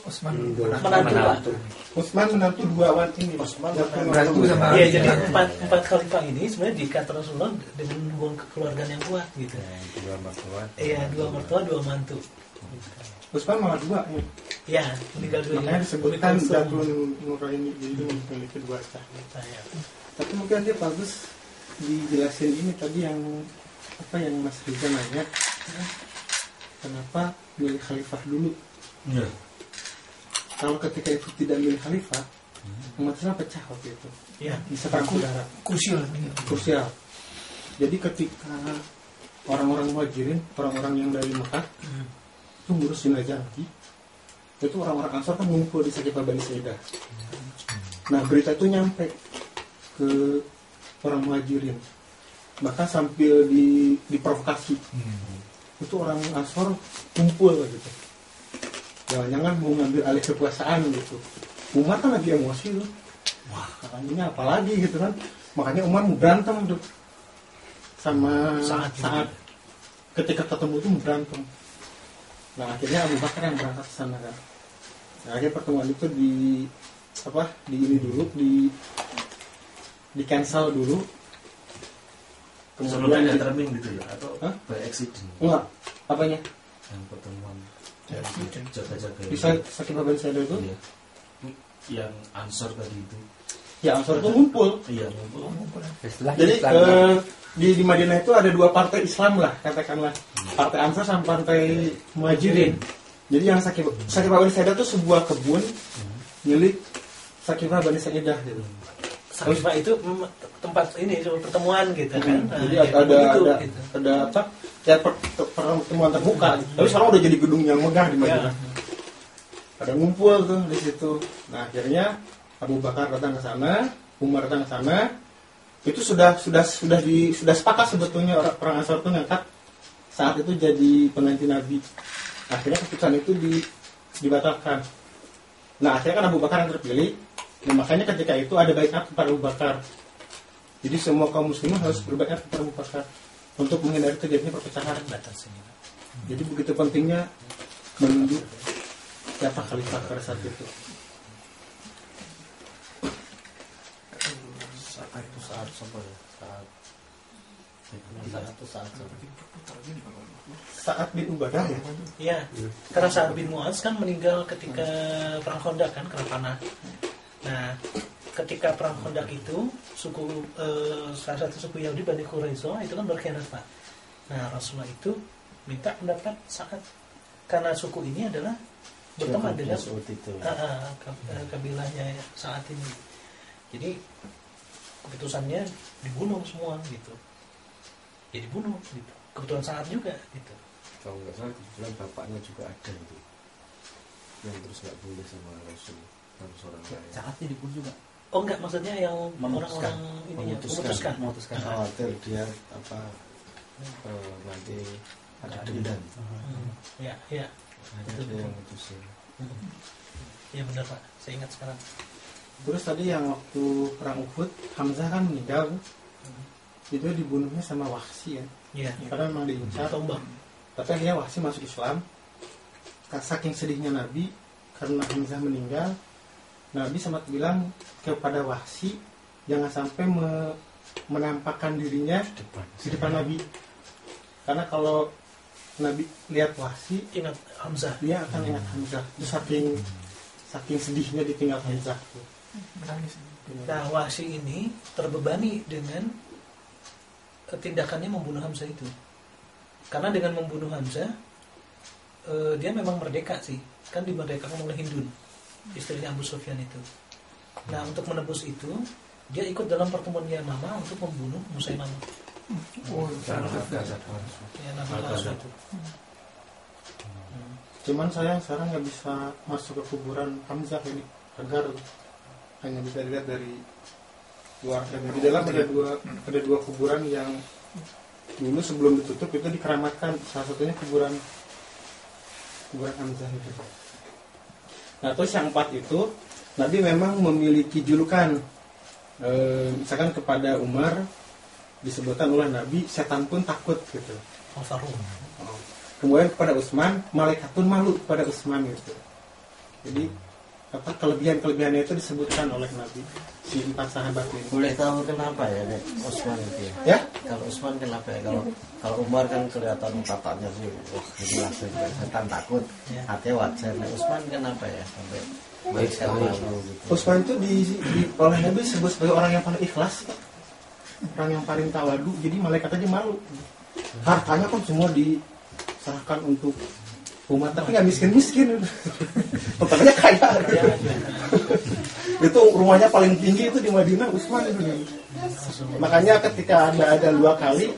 Usman menantu. Usman menantu dua wanita ini. Usman menantu sama. Iya, jadi empat khalifah ini sebenarnya diikat Rasulullah dengan hubungan kekeluargaan yang kuat gitu. Dua mertua. Iya, dua mertua, dua mantu. Usman malah dua ya. Iya, meninggal dua. Makanya disebutkan Zatul Nuraini, jadi memiliki dua cah. Tapi mungkin dia bagus dijelasin ini tadi yang apa yang Mas Riza nanya, kenapa milih khalifah dulu? Ya. Kalau ketika itu tidak milih khalifah, umat Islam pecah waktu itu. Iya, bisa perang saudara. Krusial. Jadi ketika orang-orang Muhajirin, orang-orang yang dari Mekah itu ngurus jenazah lagi, itu orang-orang Ansar kan ngumpul di Saqifah Bani Sa'idah. Nah berita itu nyampe ke orang Muhajirin, bahkan sambil diprovokasi. Itu orang Ansar kumpul gitu, jangan-jangan mau ngambil alih kekuasaan gitu. Umar kan lagi emosi tuh, wah katanya apa lagi gitu kan. Makanya Umar mau berantem tuh sama saat ketika ketemu itu mau berantem. Nah akhirnya Abu Bakar yang berangkat ke sana kan. Nah, akhirnya pertemuan itu di cancel dulu. Kemudian yang termin gitu ya atau by accident? Enggak, apanya? Yang pertemuan jaga-jaga bisa Saqifah Bani Sa'idah itu? Iya. Yang Ansor tadi itu. Ya Ansor itu ngumpul. Iya ngumpul. Jadi di Madinah itu ada dua partai Islam lah katakanlah, partai Ansor sama partai Muhajirin. Jadi yang Saqifah Bani Sa'idah itu sebuah kebun milik Saqifah Bani Sa'idah gitu. Saqifah itu tempat ini pertemuan gitu kan. Jadi ada apa? Ya pertemuan terbuka. Tapi sekarang udah jadi gedung yang megah di Madinah. Ada ngumpul tuh di situ. Nah akhirnya Abu Bakar datang ke sana, Umar datang ke sana. Itu sudah sepakat sebetulnya orang Ansar itu ngangkat saat itu jadi pengganti Nabi. Akhirnya keputusan itu dibatalkan. Nah akhirnya kan Abu Bakar yang terpilih. Nah makanya ketika itu ada baiat kepada Abu Bakar. Jadi semua kaum muslimin harus berbaiat kepada Abu Bakar untuk menghindari terjadinya perpecahan. Jadi begitu pentingnya menunjuk siapa khalifah pada saat itu. Saat bin Ubadah ya? Iya, karena Sa'ad bin Mu'adz kan meninggal ketika perang Khandaq kan, kena panah. Nah, ketika perang Khandaq itu salah satu suku Yahudi Bani Quraisyah itu kan berkhianat Pak. Nah, Rasulullah itu minta pendapat Sa'ad karena suku ini adalah berteman dengan kabilahnya saat ini. Jadi keputusannya dibunuh semua gitu. Ya dibunuh gitu. Kebetulan Sa'ad juga gitu. Kalau nggak salah kebetulan bapaknya juga ada itu yang terus nggak boleh sama Rasul harus orang lain. Saatnya dibunuh juga. Oh enggak, maksudnya yang orang-orang ini memutuskan. Khawatir dia apa nanti ada dendam. Ya. Ada yang mutusin. Ya benar Pak, saya ingat sekarang. Terus tadi yang waktu perang Uhud, Hamzah kan meninggal, itu dibunuhnya sama Wahsy ya. Iya. Karena memang diincar tombak. Tapi akhirnya Wahsy masuk Islam. Saking sedihnya Nabi karena Hamzah meninggal, Nabi sempat bilang kepada Wahsy jangan sampai menampakkan dirinya di depan Nabi. Karena kalau Nabi lihat Wahsy, ingat Hamzah, dia akan ingat Hamzah. Itu saking sedihnya ditinggal Hamzah. Nah, Wahsy ini terbebani dengan tindakannya membunuh Hamzah itu. Karena dengan membunuh Hamzah, dia memang merdeka sih. Kan dimerdekakan oleh Hindun, istrinya Abu Sufyan itu. Nah, untuk menebus itu, dia ikut dalam pertemuan Yamamah untuk membunuh Musailamah. Cuman saya sekarang nggak bisa masuk ke kuburan Hamzah ini, agar hanya bisa dilihat dari luar. Di dalam ada dua kuburan yang dulu sebelum ditutup itu dikeramatkan. Salah satunya kuburan Hamzah itu. Nah terus yang 4 itu Nabi memang memiliki julukan, misalkan kepada Umar disebutkan oleh Nabi setan pun takut gitu. Al-Faruq. Kemudian kepada Utsman, malaikatun malu kepada Utsman gitu. Jadi kelebihan-kelebihannya itu disebutkan oleh Nabi si 4 sahabat ini. Boleh tahu kenapa ya Nek, Utsman itu ya? Ya? Kalau Utsman kenapa ya? Kalau Umar kan kelihatan katanya sih, wah ini langsung setan takut, hati wajar. Nek Utsman kenapa ya sampai malu gitu? Utsman itu oleh Nabi disebut sebagai orang yang paling ikhlas, orang yang paling tawadu. Jadi malaikat aja malu. Hartanya kan semua diserahkan untuk umat, tapi nggak miskin-miskin. Totalnya kaya. Itu rumahnya paling tinggi itu di Madinah, Utsman itu. Makanya ketika ada 2 kali,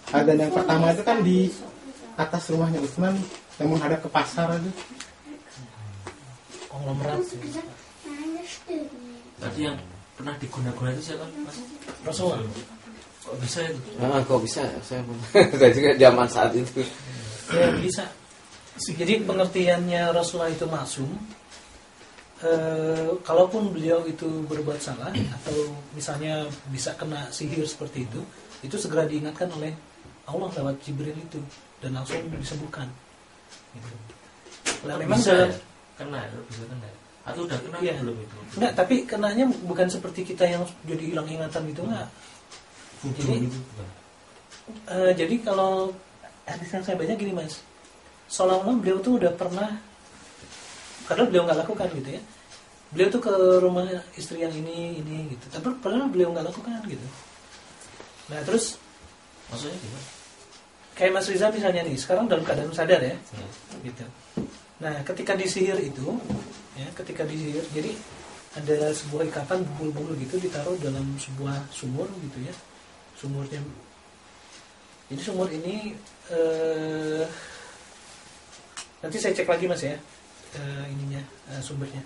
ada yang pertama itu kan di atas rumahnya Utsman yang menghadap ke pasar itu. Konglomerat. Tadi yang pernah digunakan itu siapa, Mas? Rasulullah. Kok bisa itu? Kok bisa? Saya juga zaman saat itu. Ya bisa. Jadi pengertiannya Rasulullah itu maksum. Kalaupun beliau itu berbuat salah atau misalnya bisa kena sihir seperti itu segera diingatkan oleh Allah lewat Jibril itu dan langsung disembuhkan. Gitu. Nah, memang bisa dalam, ya? Kena ya? Bisa kena ya? Atau udah kena iya. belum itu? Enggak, tapi kenanya bukan seperti kita yang jadi hilang ingatan gitu enggak. Jadi, itu bukan. Jadi kalau hadis yang saya baca gini Mas, seolah-olah beliau tuh udah pernah, karena beliau nggak lakukan gitu ya, beliau tuh ke rumah istri yang ini gitu, tapi padahal beliau nggak lakukan gitu. Nah terus Maksudnya gimana? kayak Mas Riza misalnya nih, sekarang dalam keadaan sadar ya, gitu. Nah ketika disihir itu, ya ketika disihir, jadi ada sebuah ikatan bubul-bubul gitu ditaruh dalam sebuah sumur gitu ya, sumurnya. Jadi sumur ini nanti saya cek lagi Mas ya, sumbernya.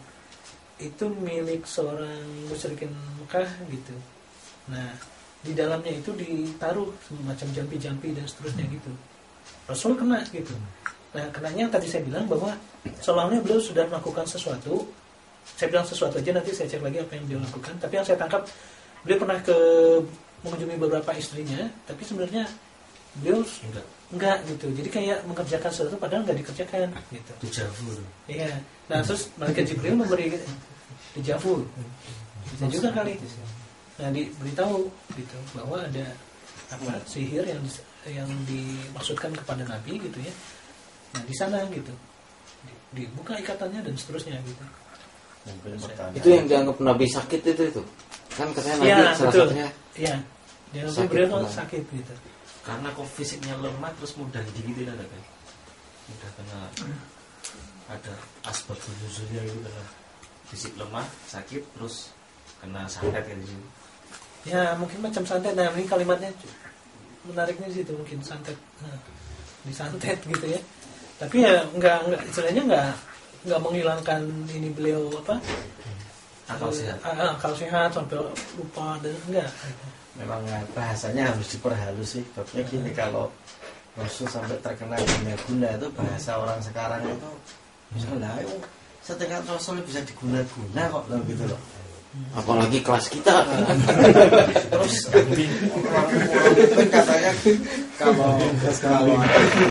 Itu milik seorang musyrikin Mekah gitu. Nah, di dalamnya itu ditaruh semacam jampi-jampi dan seterusnya gitu. Rasul kena gitu. Nah, kenanya tadi saya bilang bahwa seolah-olah beliau sudah melakukan sesuatu. Saya bilang sesuatu aja, nanti saya cek lagi apa yang beliau lakukan. Tapi yang saya tangkap, beliau pernah mengunjungi beberapa istrinya, tapi sebenarnya beliau enggak gitu. Jadi kayak mengerjakan sesuatu padahal enggak dikerjakan gitu. Dejavu. Iya. Nah, terus malaikat Jibril memberi dejavu. Bisa juga kali. Nah, diberitahu gitu bahwa ada sihir yang dimaksudkan kepada Nabi gitu ya. Nah, di sana gitu. Dibuka ikatannya dan seterusnya gitu. Itu yang dianggap Nabi sakit itu. Kan katanya Nabi Ya, salah betul. satunya. Iya. Dia beliau sakit gitu. Karena kok fisiknya lemah terus mudah digigit ada kan? Mudah kena ada asbab nuzulnya itu karena fisik lemah, sakit terus kena santet kan gitu. Ya, mungkin macam santet. Nah, ini kalimatnya menariknya di situ mungkin santet. Nah, disantet gitu ya. Tapi ya enggak istilahnya enggak menghilangkan ini beliau apa? Akal sehat. Akal sehat sampai lupa dan enggak. Memang bahasanya harus diperhalus sih. Babnya gini, kalau Rasul sampai terkena guna-guna itu bahasa orang sekarang itu misalnya setengah Rasul bisa diguna-guna kok loh gitu loh. Apalagi kelas kita. Terus orang itu katanya kalau ada